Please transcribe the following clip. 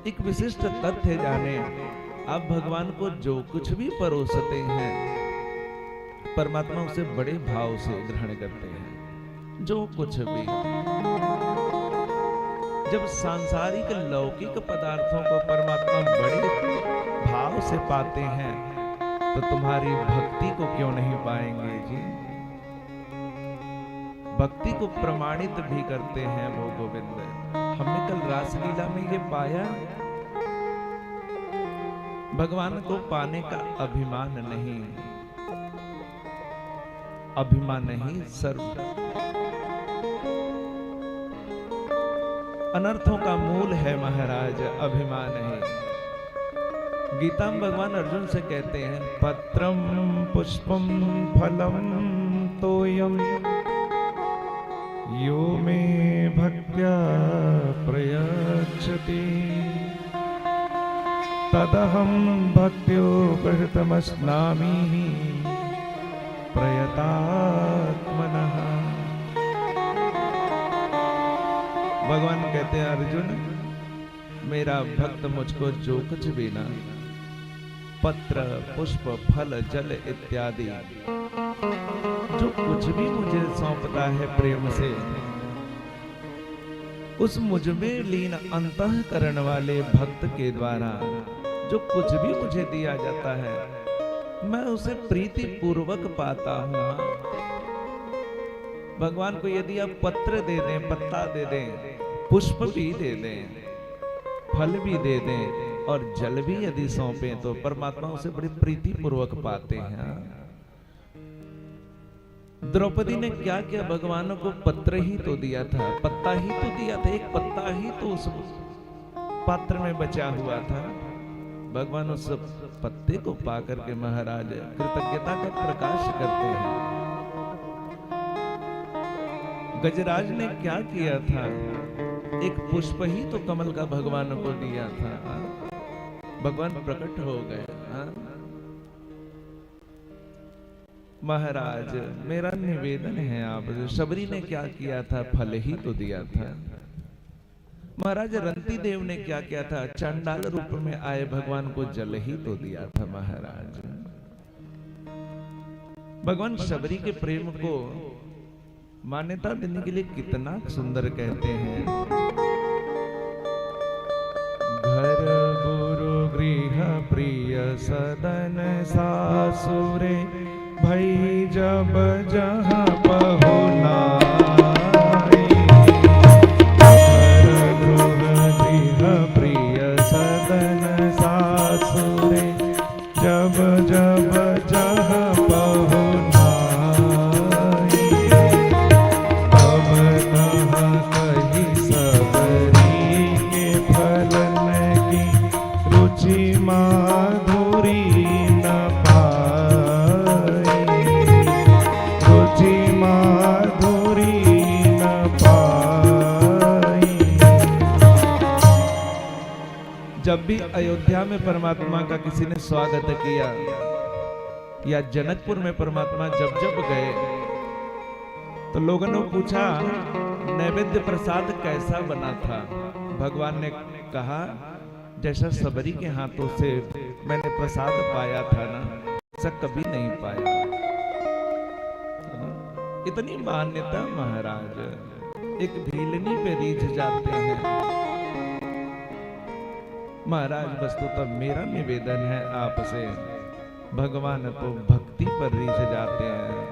एक विशिष्ट तथ्य जाने, आप भगवान को जो कुछ भी परोसते हैं परमात्मा उसे बड़े भाव से ग्रहण करते हैं। जो कुछ भी, जब सांसारिक लौकिक पदार्थों को परमात्मा बड़े भाव से पाते हैं तो तुम्हारी भक्ति को क्यों नहीं पाएंगे जी। भक्ति को प्रमाणित भी करते हैं वो गोविंद। हमने कल रासलीला में ये पाया, भगवान को पाने का अभिमान नहीं, अभिमान नहीं सर्व अनर्थों का मूल है महाराज, अभिमान है। गीता में भगवान अर्जुन से कहते हैं, पत्रम पुष्पम फलम तोयम यो मे भक्त्या प्रयच्छति तदहं भक्त्योपहृतमस्नामि प्रयतात्मनः। भगवान कहते हैं अर्जुन, मेरा भक्त मुझको जो कुछ भी ना, पत्र पुष्प फल जल इत्यादि जो कुछ भी मुझे सौंपता है प्रेम से, उस मुझ में लीन अंतःकरण वाले भक्त के द्वारा जो कुछ भी मुझे दिया जाता है मैं उसे प्रीति पूर्वक पाता हूं। भगवान को यदि आप पत्र दे दें, पत्ता दे दें, पुष्प भी दे दें, फल भी दे दें और जल भी यदि सौंपे तो परमात्मा उसे बड़ी प्रीति पूर्वक पाते हैं। द्रौपदी ने क्या किया, भगवान को पत्र ही तो दिया था, पत्ता ही तो दिया था, एक पत्ता ही तो उस पात्र में बचा हुआ था। भगवान उस पत्ते को पाकर के महाराज कृतज्ञता का प्रकाश करते हैं। गजराज ने क्या किया था, एक पुष्प ही तो कमल का भगवान को दिया था, भगवान प्रकट हो गए। महाराज मेरा निवेदन है आप, शबरी ने क्या किया था, फल ही तो दिया था। महाराज रंती देव ने क्या किया था, चंडाल रूप में आए भगवान को जल ही तो दिया था। महाराज भगवान शबरी के प्रेम को मान्यता देने के लिए कितना सुंदर कहते हैं, घर गुरु गृह प्रिय सदन सासुरे भई जब जहाँ पहुना, जब जब जहाँ पहुना तब तहाँ कही सबरी के फलन की रुचि माधुरी न पाई, रुचि माधुरी न पाई। जब भी अयोध्या में परमात्मा का किसी ने स्वागत किया या जनकपुर में परमात्मा जब जब गए तो लोगों ने पूछा नैवेद्य प्रसाद कैसा बना था। भगवान ने कहा जैसा सबरी के हाथों से मैंने प्रसाद पाया था ना, ऐसा कभी नहीं पाया। इतनी मान्यता महाराज, एक भीलनी पे रीझ जाते हैं। महाराज वस्तुतः मेरा निवेदन है आपसे, भगवान तो भक्ति पर रीझ जाते हैं।